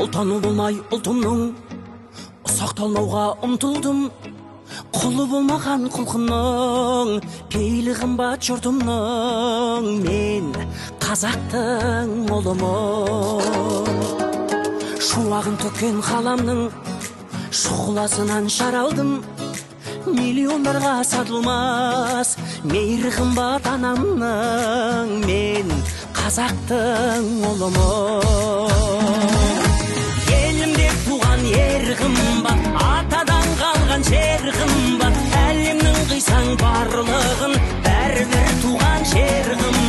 Ұлтаны болмай ұлтымның сақталмауға ұмтылдым. Құлы болмаған құлқынның пейілі қымбат жұртымның. Мен қазақтың ұлымын. Шуағын төккен қаламның шұғыласынан жаралдым. Миллиондарға сатылмас мейірі қымбат анамның. Мен қазақтың ұлымын. Елімде туған ер қымбат, атадан қалған жер қымбат. Әлемнің қисаң барлығын бәрібір туған жер қымбат.